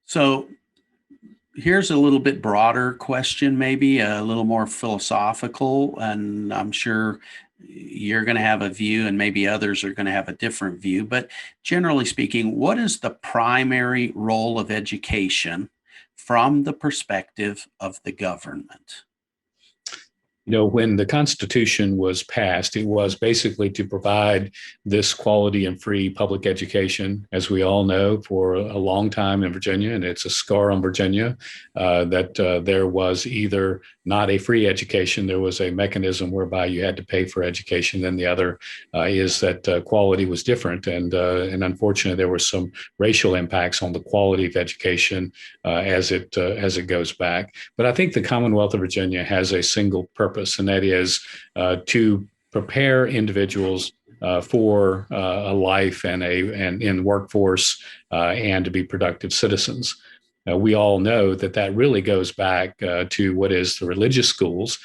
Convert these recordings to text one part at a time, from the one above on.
So here's a little bit broader question, maybe a little more philosophical, and I'm sure you're going to have a view and maybe others are going to have a different view. But generally speaking, what is the primary role of education from the perspective of the government? When the Constitution was passed, it was basically to provide this quality and free public education, as we all know, for a long time in Virginia, and it's a scar on Virginia that there was either not a free education, there was a mechanism whereby you had to pay for education. Then the other is that quality was different, and unfortunately, there were some racial impacts on the quality of education as it goes back. But I think the Commonwealth of Virginia has a single purpose, and that is to prepare individuals for a life and in the workforce and to be productive citizens. We all know that really goes back to what is the religious schools,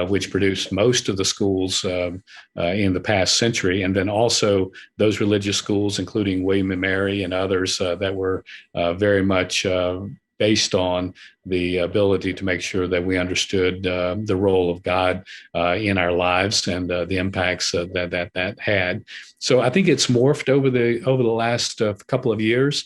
which produced most of the schools in the past century, and then also those religious schools, including William and Mary and others that were very much based on the ability to make sure that we understood the role of God in our lives and the impacts that had. So I think it's morphed over the last couple of years.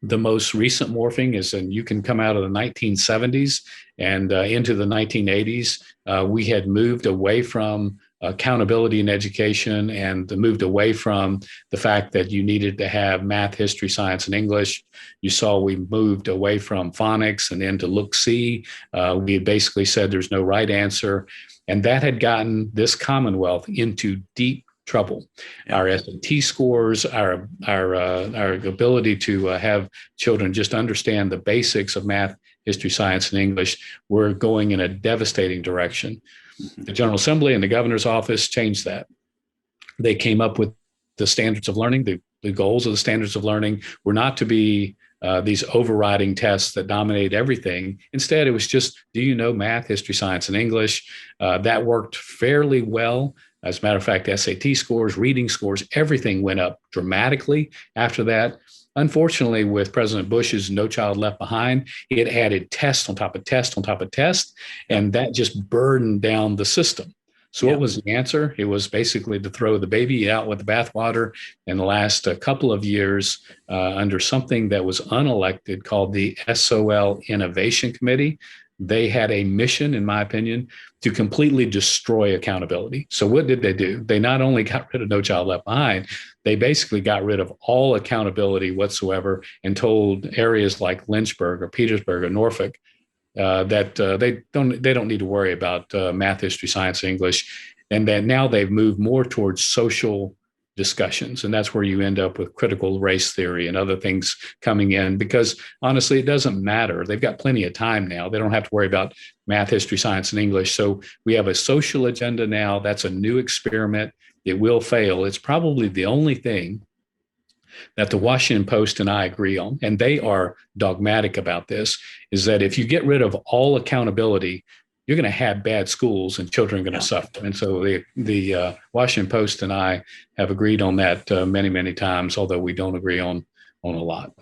The most recent morphing is, and you can come out of the 1970s and into the 1980s, we had moved away from accountability in education and moved away from the fact that you needed to have math, history, science, and English. You saw we moved away from phonics and into look-see. We had basically said there's no right answer. And that had gotten this Commonwealth into deep trouble. Our SAT scores, our ability to have children just understand the basics of math, history, science, and English were going in a devastating direction. The General Assembly and the governor's office changed that. They came up with the standards of learning. The goals of the standards of learning were not to be these overriding tests that dominate everything. Instead, it was just, do you know math, history, science, and English? That worked fairly well. As a matter of fact, SAT scores, reading scores, everything went up dramatically after that. Unfortunately, with President Bush's No Child Left Behind, it added test on top of test on top of test, and that just burdened down the system. So what was the answer? It was basically to throw the baby out with the bathwater. In the last couple of years, under something that was unelected called the SOL Innovation Committee, they had a mission, in my opinion, to completely destroy accountability. So what did they do? They not only got rid of No Child Left Behind, they basically got rid of all accountability whatsoever and told areas like Lynchburg or Petersburg or Norfolk that they don't need to worry about math, history, science, English, and that now they've moved more towards social discussions. And that's where you end up with critical race theory and other things coming in, because honestly, it doesn't matter. They've got plenty of time now. They don't have to worry about math, history, science, and English. So we have a social agenda now. That's a new experiment. It will fail. It's probably the only thing that the Washington Post and I agree on, and they are dogmatic about this, is that if you get rid of all accountability, you're going to have bad schools and children are going to suffer. And so the Washington Post and I have agreed on that many, many times, although we don't agree on a lot.